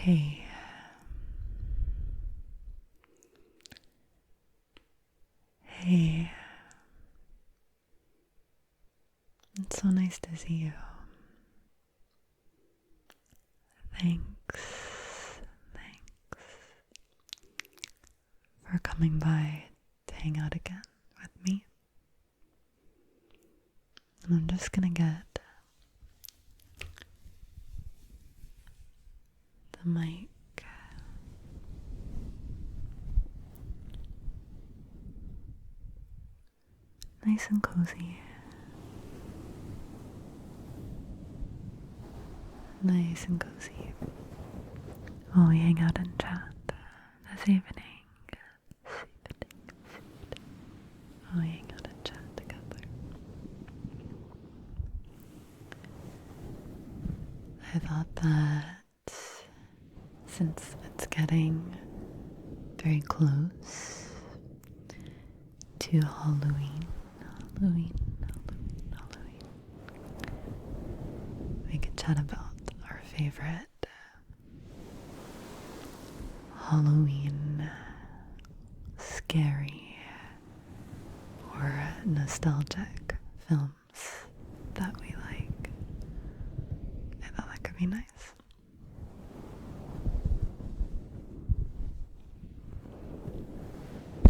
Hey, hey, it's so nice to see you. Thanks for coming by to hang out again with me. And I'm just gonna get the mic nice and cozy. Nice and cozy. While we hang out and chat this evening. While we hang out and chat together. I thought that since it's getting very close to Halloween, we could chat about our favorite Halloween scary or nostalgic films that we like. I thought that could be nice.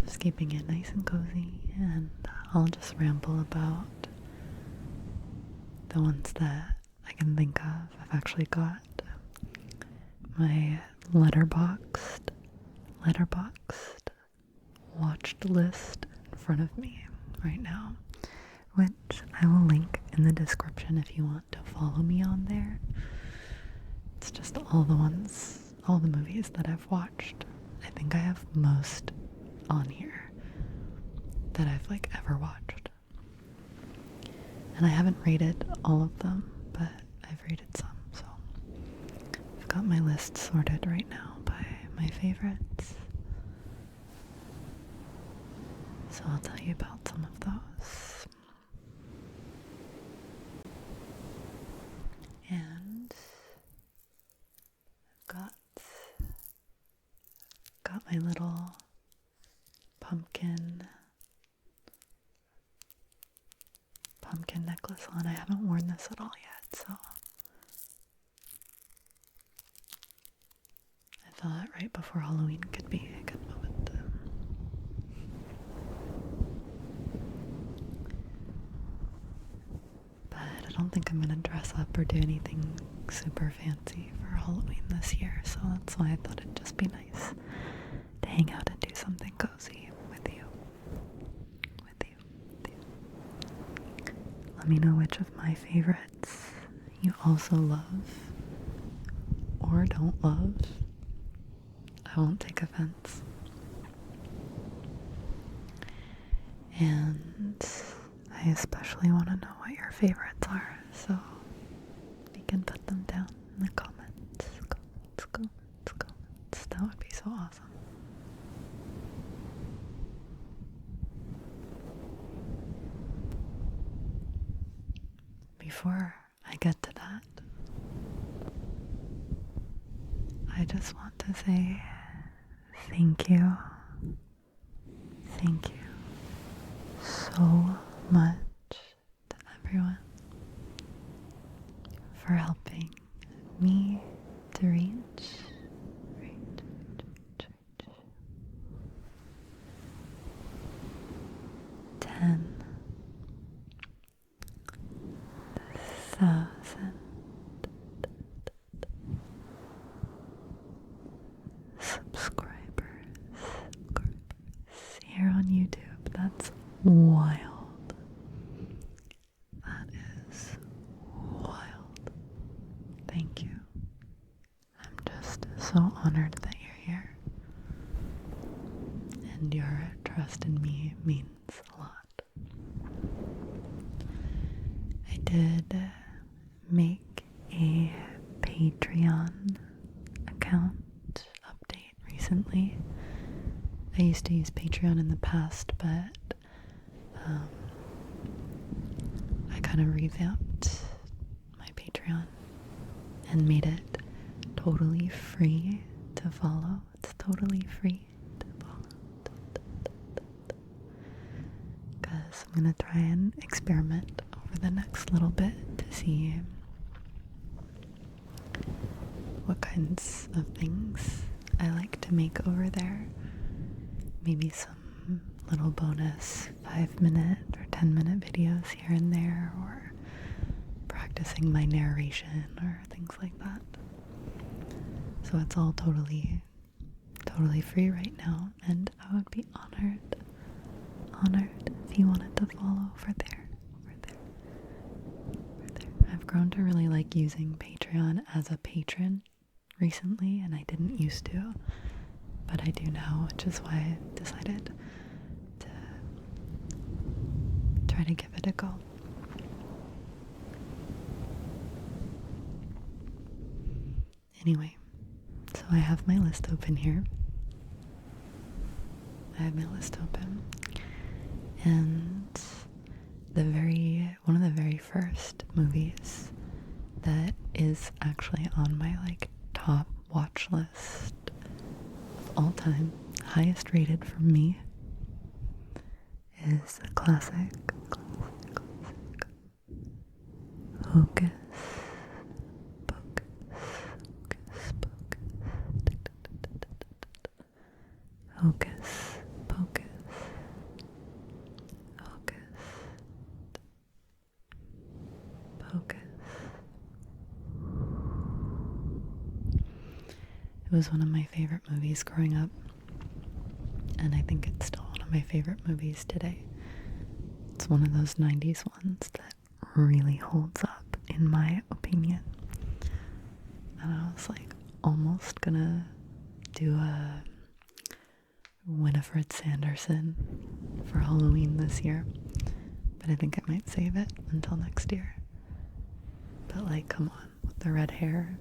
Just keeping it nice and cozy, and I'll just ramble about the ones that I can think of. I've actually got my letterboxed watched list in front of me right now, which I will link in the description if you want to follow me on there. It's just all the movies that I've watched. I think I have most on here that I've ever watched. And I haven't rated all of them, but I've rated some, so I've got my list sorted right now by my favorites. So I'll tell you about some of those. And I've got my little pumpkin necklace on. I haven't worn this at all yet, so I thought right before Halloween could be a good moment. But I don't think I'm gonna dress up or do anything super fancy for Halloween this year, so that's why I thought it'd just be nice to hang out and do something cozy with you. Let me know which of my favorites you also love or don't love. I won't take offense. And I especially want to know what your favorites are, so you can put them down in the comments. That would be so awesome. Before I get to that, I just want to say thank you so much to everyone for helping me to reach 10,000 subscribers here on YouTube. That's wild. That is wild. Thank you. I'm just so honored that you're here. And your trust in me means a lot. I did make a Patreon account update recently. I used to use Patreon in the past, but I kind of revamped my Patreon and made it totally free to follow. It's totally free to follow. Because I'm going to try and experiment over the next little bit to see what kinds of things I like to make over there. Maybe some little bonus 5-minute or 10-minute videos here and there, or practicing my narration or things like that. So it's all totally free right now, and I would be honored if you wanted to follow over there. I've grown to really like using Patreon as a patron recently, and I didn't used to, but I do now, which is why I decided to try to give it a go. Anyway, so I have my list open here. And one of the very first movies that is actually on my top watch list of all time, highest rated for me, is a classic. Hocus Pocus. Hocus Pocus. It was one of my favorite movies growing up, and I think it's still one of my favorite movies today. It's one of those 90s ones that really holds up, in my opinion. And I was almost gonna do a Winifred Sanderson for Halloween this year, but I think I might save it until next year. But come on, with the red hair.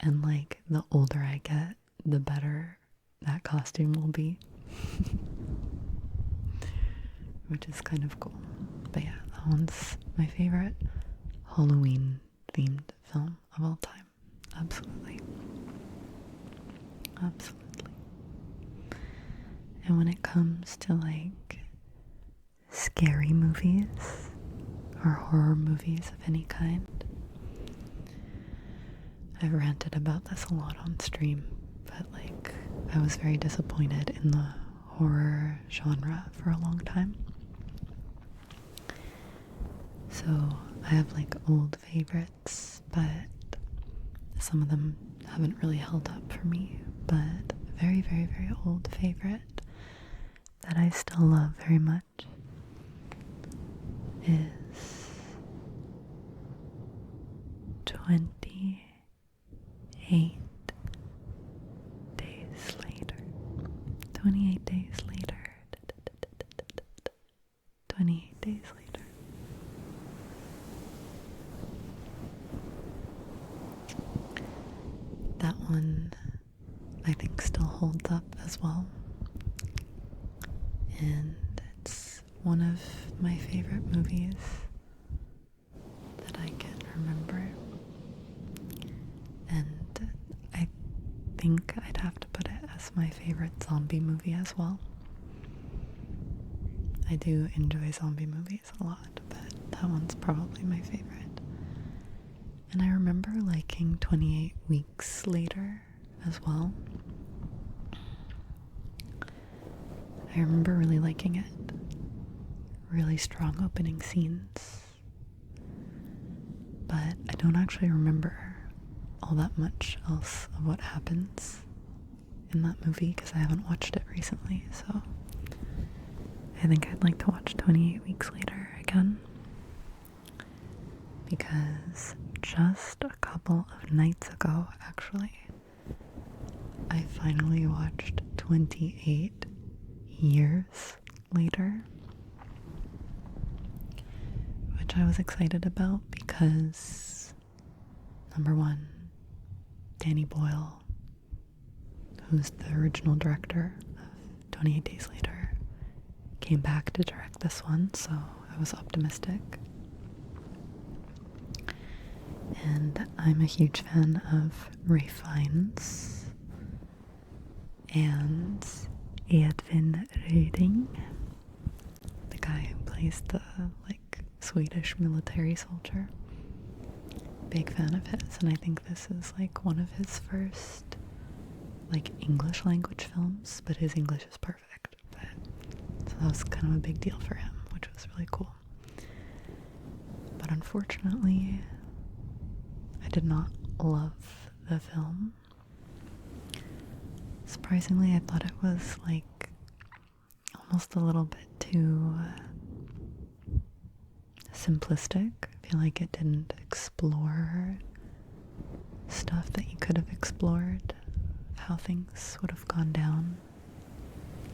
And the older I get, the better that costume will be. Which is kind of cool. But yeah, that one's my favorite Halloween themed film of all time. Absolutely. And when it comes to scary movies or horror movies of any kind, I've ranted about this a lot on stream, but I was very disappointed in the horror genre for a long time. So I have old favorites, but some of them haven't really held up for me. But a very, very, very old favorite that I still love very much is 28 Days Later. 28 Days Later. 28 Days Later. That one I think still holds up as well. And it's one of my favorite movies that I can remember. And I think I'd have to put it as my favorite zombie movie as well. I do enjoy zombie movies a lot, but that one's probably my favorite. And I remember liking 28 Weeks Later as well. I remember really liking it. Really strong opening scenes. But I don't actually remember all that much else of what happens in that movie because I haven't watched it recently, so I think I'd like to watch 28 Weeks Later again, because just a couple of nights ago, actually, I finally watched 28 Years Later, which I was excited about because, number one, Danny Boyle, who's the original director of 28 Days Later, came back to direct this one, so I was optimistic. And I'm a huge fan of Ray Fiennes and Edvin Ryding, the guy who plays the Swedish military soldier. Big fan of his, and I think this is one of his first English language films, but his English is perfect. So that was kind of a big deal for him, which was really cool. But unfortunately, I did not love the film. Surprisingly, I thought it was almost a little bit too simplistic. I feel like it didn't explore stuff that you could have explored, how things would have gone down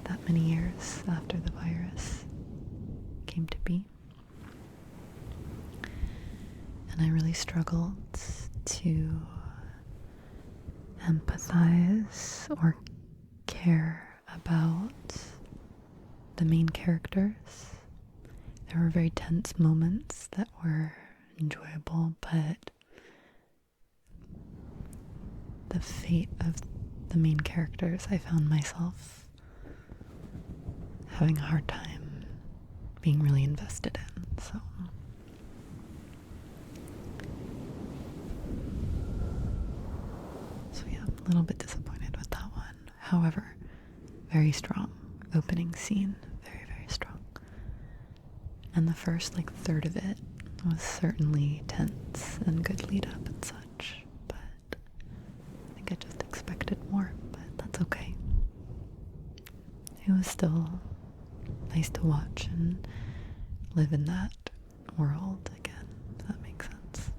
that many years after the virus came to be. And I really struggled to empathize or care about the main characters. There were very tense moments that were enjoyable, but the fate of the main characters, I found myself having a hard time being really invested in. So yeah, I'm a little bit disappointed with that one. However, very strong opening scene, very, very strong. And the first third of it was certainly tense and good lead up and such, but I think I just expected more, but that's okay. It was still nice to watch and live in that world again, if that makes sense.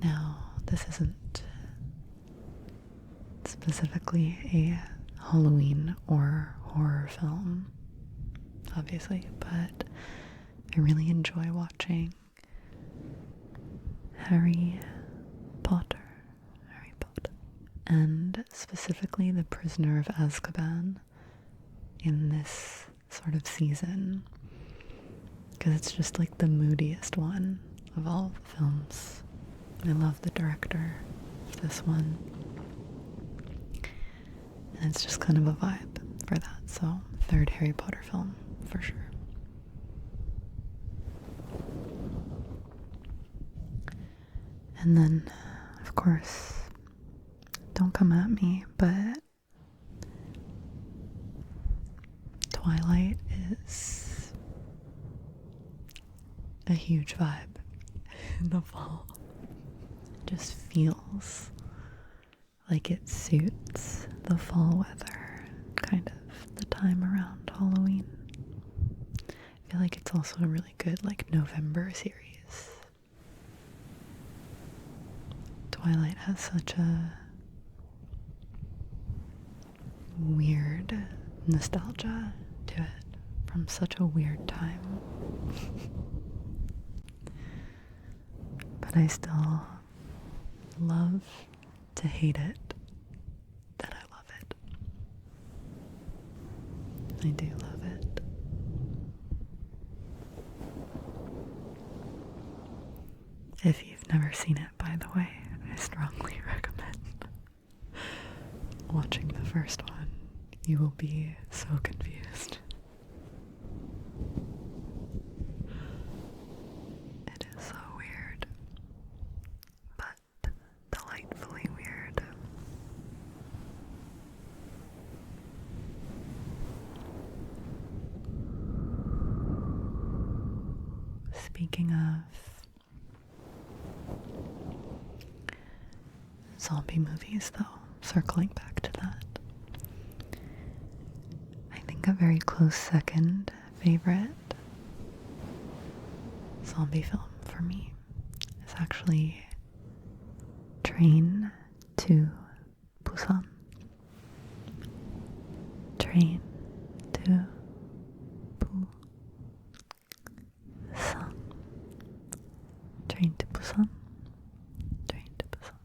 Now, this isn't specifically a Halloween or horror film, obviously, but I really enjoy watching Harry Potter, and specifically The Prisoner of Azkaban in this sort of season, because it's just the moodiest one of all the films. I love the director of this one, and it's just kind of a vibe for that. So, third Harry Potter film for sure. And then, of course, don't come at me, but Twilight is a huge vibe in the fall. It just feels like it suits the fall weather, kind of the time around Halloween. I feel like it's also a really good November series. Twilight has such a weird nostalgia to it from such a weird time. But I still love to hate it that I love it. I do love it. If you've never seen it, by the way, I strongly recommend watching the first one. You will be so confused. It is so weird, but delightfully weird. Speaking of zombie movies, though, circling back to that, I think a very close second favorite zombie film for me is actually Train to Busan. Train to Busan. Train to Busan. Train to Busan.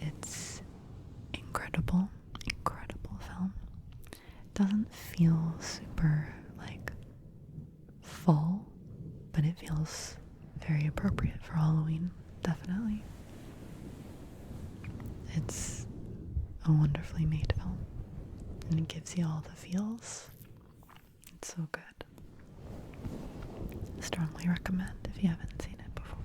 It's doesn't feel super like fall, but it feels very appropriate for Halloween, definitely. It's a wonderfully made film, and it gives you all the feels. It's so good. Strongly recommend if you haven't seen it before.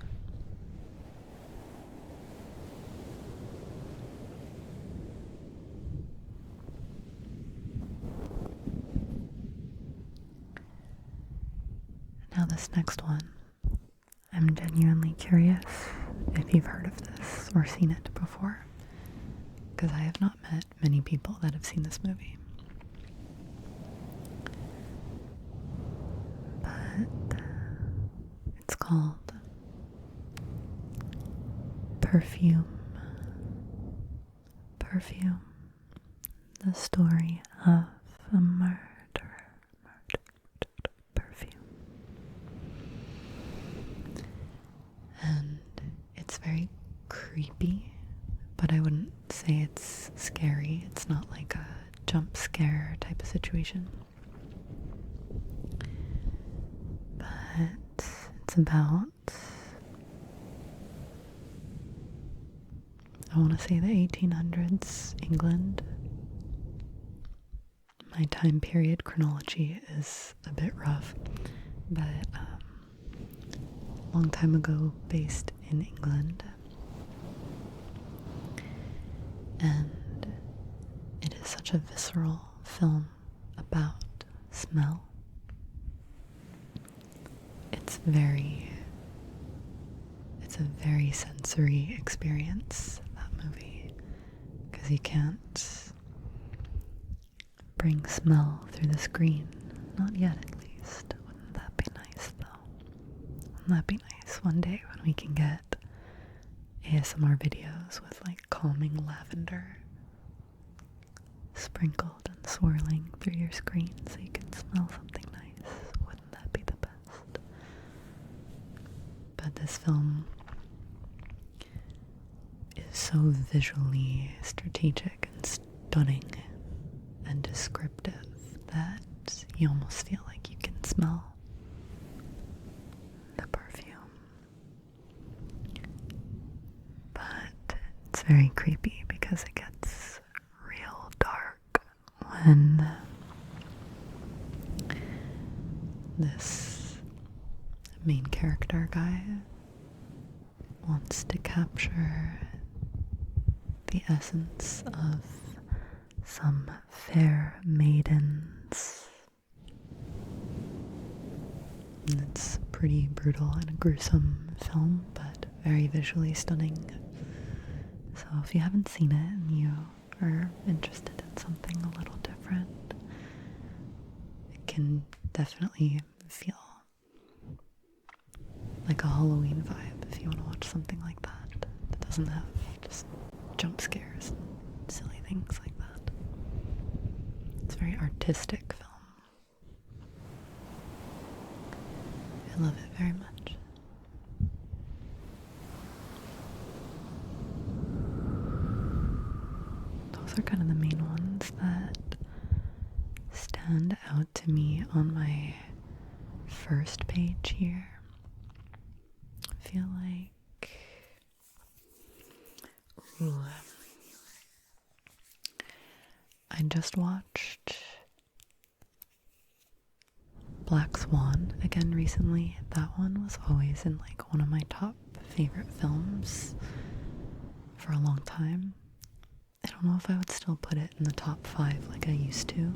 Now this next one, I'm genuinely curious if you've heard of this or seen it before, because I have not met many people that have seen this movie. But it's called Perfume. Perfume, the story of a murderer. Perfume. And it's very creepy, but I wouldn't say it's scary. It's not like a jump scare type of situation. But it's about, I want to say, the 1800s England. My time period chronology is a bit rough, but a long time ago, based in England. And it is such a visceral film about smell. It's a very sensory experience, that movie, because you can't bring smell through the screen. Not yet, at least. Wouldn't that be nice, though? Wouldn't that be nice one day when we can get ASMR videos with like calming lavender sprinkled and swirling through your screen so you can smell something nice? Wouldn't that be the best? But this film is so visually strategic and stunning and descriptive that you almost feel like you can smell the perfume. But it's very creepy because it gets real dark when this main character guy wants to capture the essence of some fair maidens. And it's a pretty brutal and a gruesome film, but very visually stunning. So if you haven't seen it and you are interested in something a little different, it can definitely feel like a Halloween vibe if you want to watch something like that. It doesn't have just jump scares and silly things like that. It's a very artistic film. I love it very much. Those are kind of the main ones that stand out to me on my first page here. I feel like I just watched Black Swan again recently. That one was always in like one of my top favorite films for a long time. I don't know if I would still put it in the top 5 like I used to,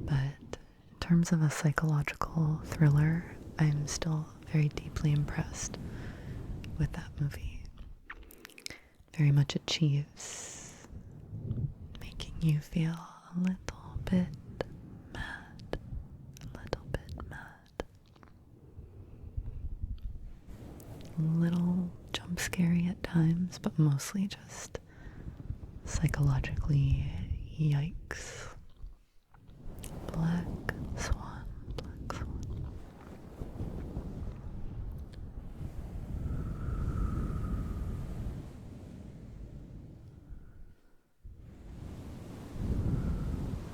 but in terms of a psychological thriller, I'm still very deeply impressed with that movie. Very much achieves making you feel a little bit mad. A little bit mad. A little jump scary at times, but mostly just psychologically, yikes. Black Swan, Black Swan.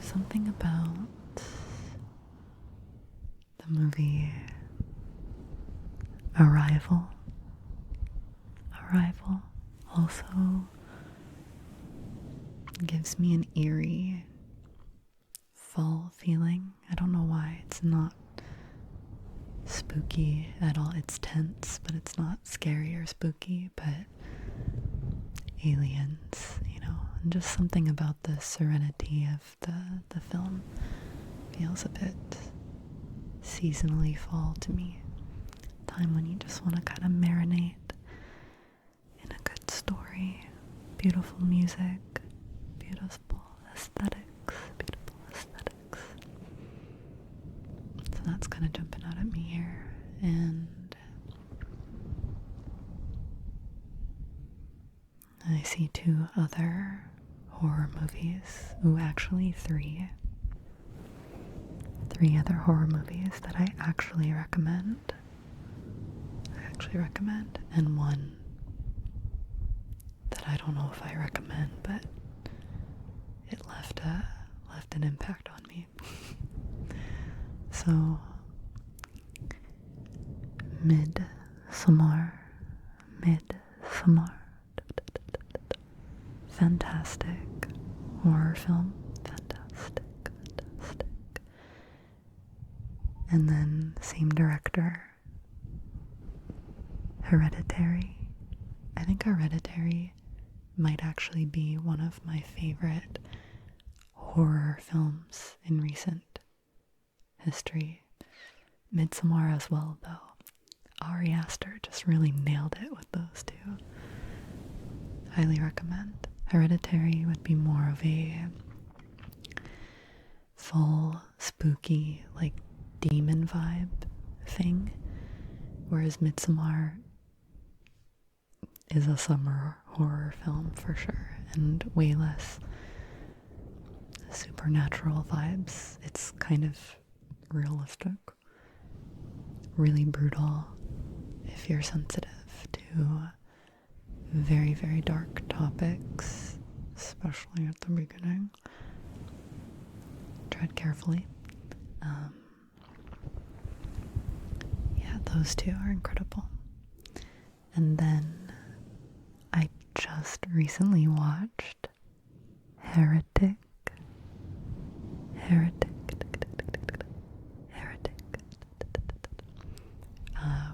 something about the movie Arrival also gives me an eerie fall feeling. I don't know why. It's not spooky at all. It's tense, but it's not scary or spooky, but aliens, and just something about the serenity of the film feels a bit seasonally fall to me. Time when you just want to kind of marinate in a good story, beautiful music, beautiful aesthetics. So that's kind of jumping out at me here. And I see 2 other horror movies. Actually 3. 3 other horror movies that I actually recommend. And one that I don't know if I recommend, but it left an impact on me. So, Midsommar. Fantastic horror film. Fantastic. And then, same director, Hereditary. I think Hereditary might actually be one of my favorite horror films in recent history. Midsommar as well, though. Ari Aster just really nailed it with those 2. Highly recommend. Hereditary would be more of a full spooky, like demon vibe thing, whereas Midsommar is a summer horror film for sure, and way less supernatural vibes. It's kind of realistic, really brutal if you're sensitive to very, very dark topics, especially at the beginning. Tread carefully. Yeah, those 2 are incredible. And then I just recently watched Heretic,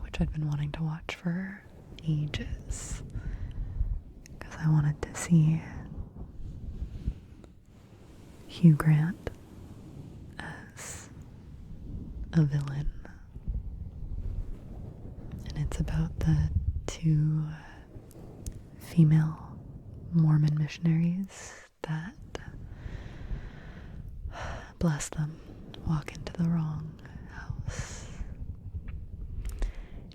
which I'd been wanting to watch for ages because I wanted to see Hugh Grant as a villain. And it's about the 2 female Mormon missionaries that, bless them, walk into the wrong house.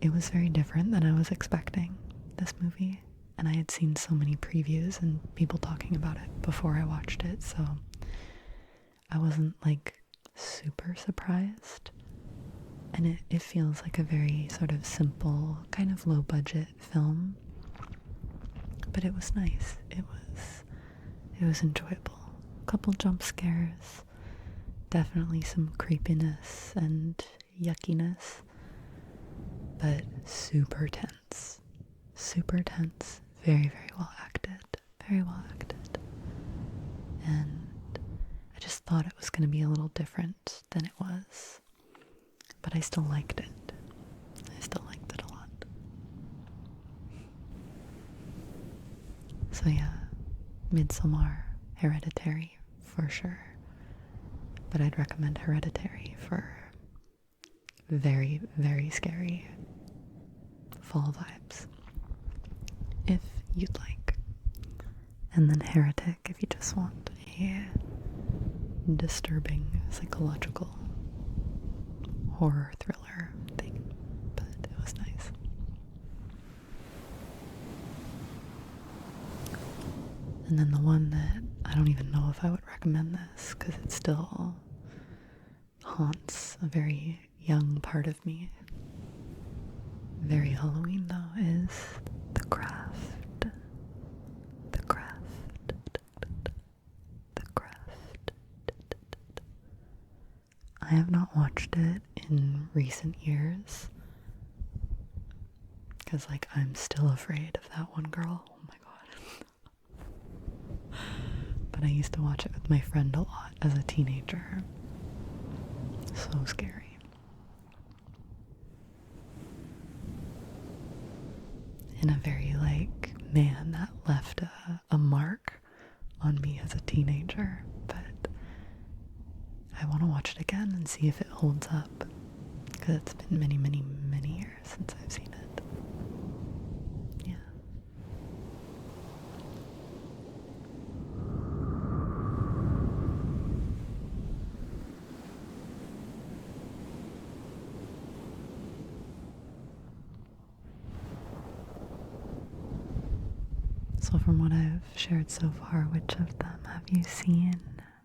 It was very different than I was expecting, this movie, and I had seen so many previews and people talking about it before I watched it, so I wasn't like super surprised. And it feels like a very sort of simple, kind of low budget film, but it was nice. It was enjoyable. A couple jump scares, definitely some creepiness and yuckiness, but super tense, very, very well acted, and I just thought it was going to be a little different than it was, but I still liked it. A lot. So yeah, Midsommar, Hereditary for sure, but I'd recommend Hereditary for very, very scary fall vibes, if you'd like. And then Heretic if you just want a disturbing psychological horror thriller thing. But it was nice. And then the one that I don't even know if I would recommend this because it still haunts a very young part of me. Very Halloween though, is The Craft. I have not watched it in recent years. Because, like, I'm still afraid of that one girl. Oh my god. But I used to watch it with my friend a lot as a teenager. So scary. In a very, like, man, that left a mark on me as a teenager. But I want to watch it again and see if it holds up. Because it's been many, many, many years since I've seen it. So from what I've shared so far, which of them have you seen?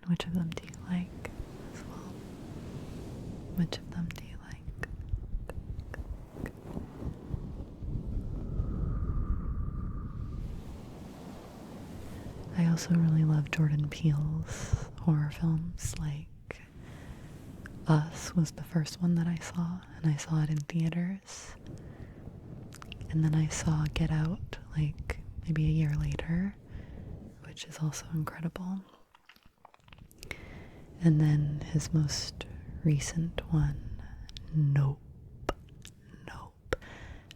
Which of them do you like as well? Which of them do you like? I also really love Jordan Peele's horror films. Like, Us was the first one that I saw, and I saw it in theaters. And then I saw Get Out, like, maybe a year later, which is also incredible. And then his most recent one, Nope.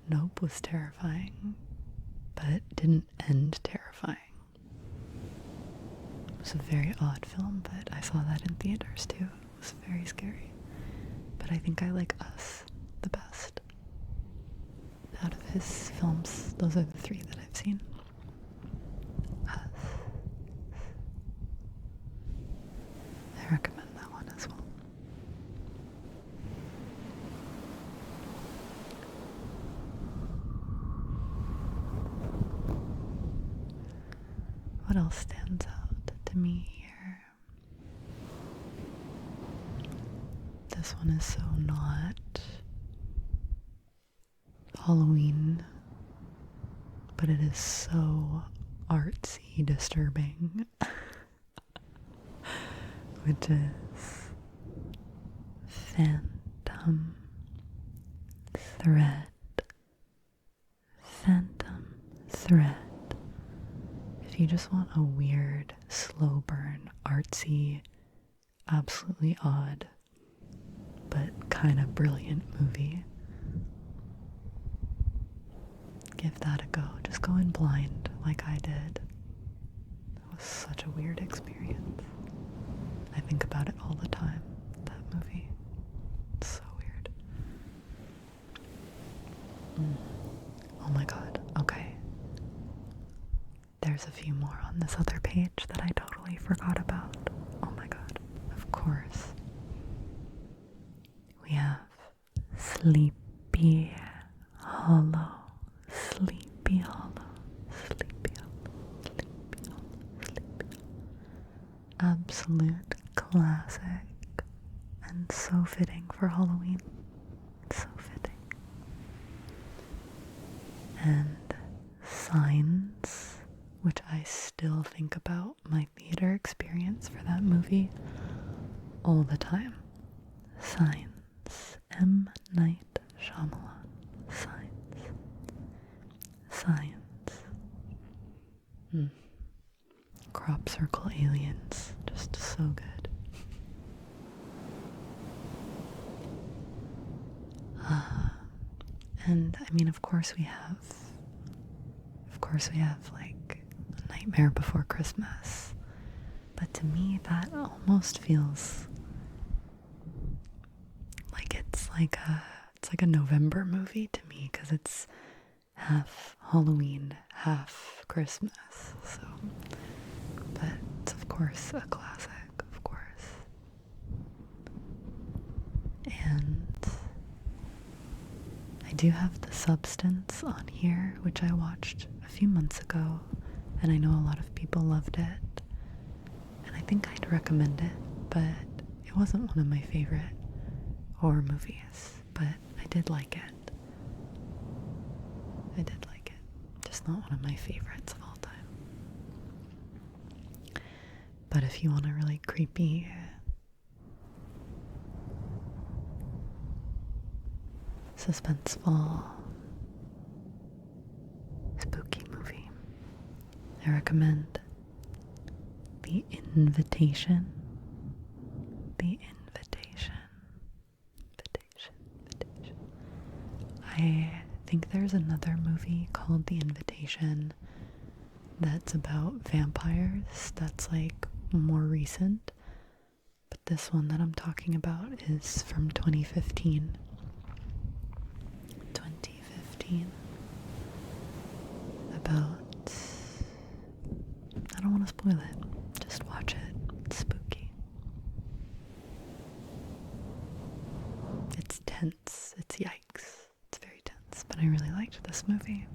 Nope was terrifying, but didn't end terrifying. It was a very odd film, but I saw that in theaters too. It was very scary. But I think I like Us the best. Out of his films, those are the three that I've seen. Us. I recommend that one as well. What else stands out to me here? This one is so not Halloween, but it is so artsy disturbing, which is Phantom Thread. Phantom Thread. If you just want a weird, slow burn, artsy, absolutely odd, but kind of brilliant movie, give that a go. Just go in blind like I did. It was such a weird experience. I think about it all the time, that movie. It's so weird. Oh my god, okay. There's a few more on this other page that I totally forgot about. Oh my god, of course. We have Sleepy Hollow. Sleepy Hollow. Sleepy Hollow. Sleepy Hollow. Sleepy Hollow. Absolute classic. And so fitting for Halloween. So fitting. And Signs, which I still think about my theater experience for that movie all the time. Signs. M. Night Shyamalan. Signs. Signs. Crop circle aliens. Just so good. And I mean, of course we have like A Nightmare Before Christmas. But to me, that almost feels like it's like a November movie to me, because it's half Halloween, half Christmas. So, but it's of course a classic, of course. And I do have The Substance on here, which I watched a few months ago, and I know a lot of people loved it, and I think I'd recommend it, but it wasn't one of my favorite horror movies, but I did like it. I did like it. Just not one of my favorites of all time. But if you want a really creepy suspenseful, spooky movie. I recommend The Invitation. The Invitation. Invitation. I think there's another movie called The Invitation that's about vampires that's like more recent, but this one that I'm talking about is from 2015. About, I don't want to spoil it, just watch it. It's spooky. It's tense, it's yikes, it's very tense, but I really liked this movie.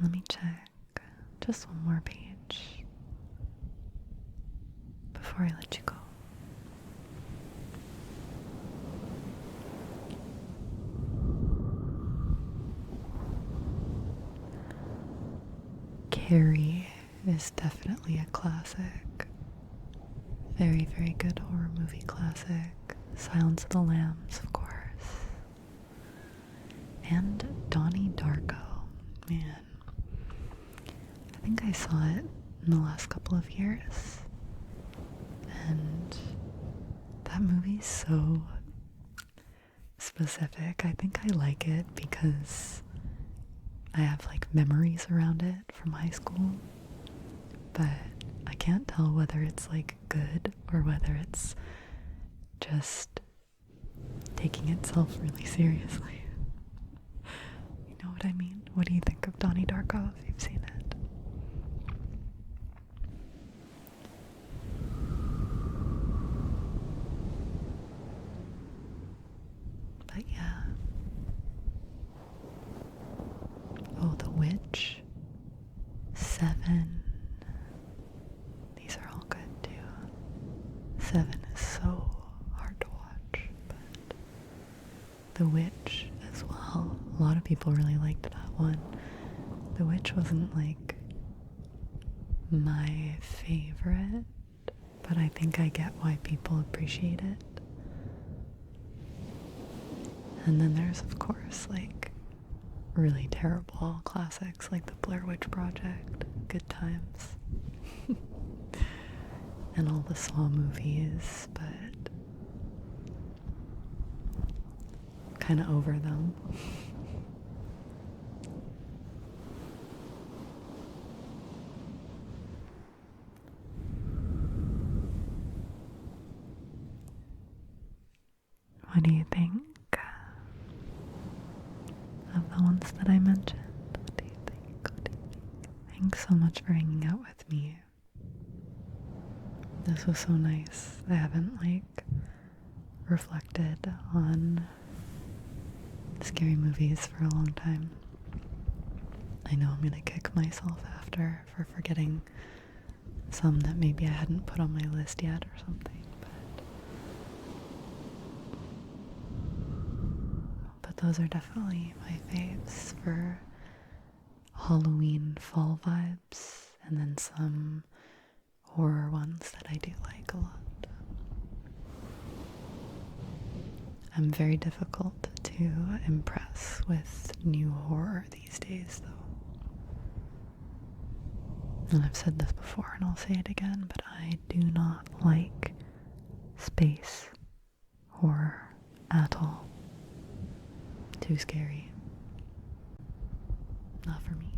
Let me check just one more page before I let you go. Carrie is definitely a classic. Very, very good horror movie classic. Silence of the Lambs, of course. And Donnie Darko. Man. I think I saw it in the last couple of years. And that movie's so specific. I think I like it because I have like memories around it from high school. But I can't tell whether it's like good or whether it's just taking itself really seriously. You know what I mean? What do you think of Donnie Darko if you've seen it? But yeah. Oh, The Witch. 7. These are all good too. 7 is so hard to watch, but The Witch as well. A lot of people really liked that one. The Witch wasn't like my favorite, but I think I get why people appreciate it. And then there's, of course, like really terrible classics like The Blair Witch Project, Good Times, and all the Saw movies, but kind of over them. What do you think of the ones that I mentioned? What do you think? Thanks so much for hanging out with me. This was so nice. I haven't like reflected on scary movies for a long time. I know I'm gonna kick myself after for forgetting some that maybe I hadn't put on my list yet or something. But those are definitely my faves for Halloween fall vibes, and then some horror ones that I do like a lot. I'm very difficult to impress with new horror these days, though. And I've said this before and I'll say it again, but I do not like space horror at all. Too scary. Not for me.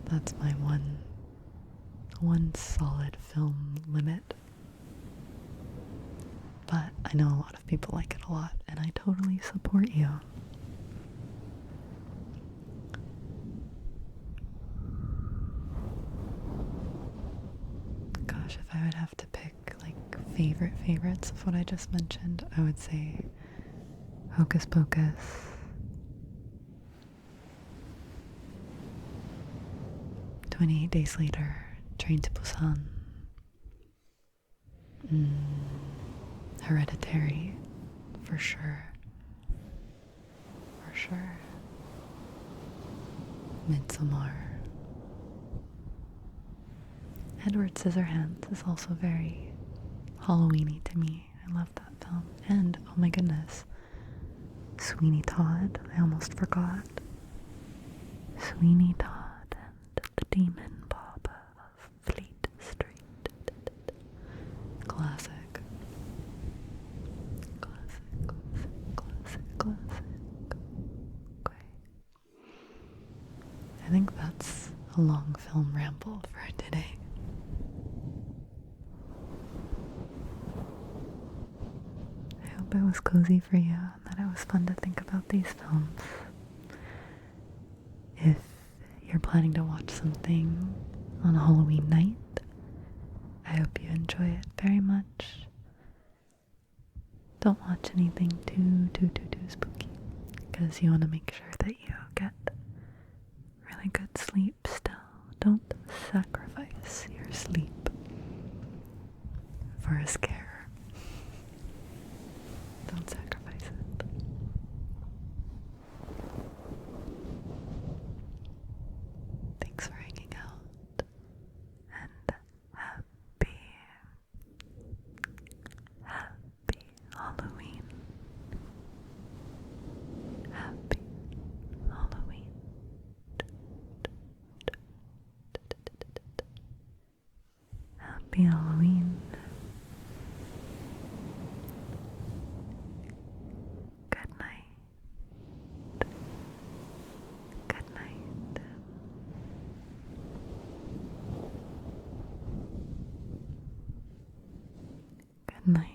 That's my one solid film limit. But I know a lot of people like it a lot, and I totally support you. Gosh, if I would have to pick like favorites of what I just mentioned, I would say Hocus Pocus, 28 Days Later, Train to Busan, Hereditary, for for sure. For sure. Midsommar. Edward Scissorhands is also very Halloweeny to me. I love that film. And, oh my goodness, Sweeney Todd. I almost forgot. Sweeney Todd and the Demon Papa of Fleet Street. Classic. Classic. Okay. I think that's a long film ramble for today. I hope it was cozy for you and that it was fun to think about these films. If you're planning to watch something on a Halloween night, I hope you enjoy it very much. Don't watch anything too spooky, because you want to make sure that you get really good sleep still. Don't sacrifice your sleep for a scare. Don't sacrifice it. Thanks for hanging out, and happy Halloween. Happy Halloween. Happy Halloween. Good night. Good night. Good night.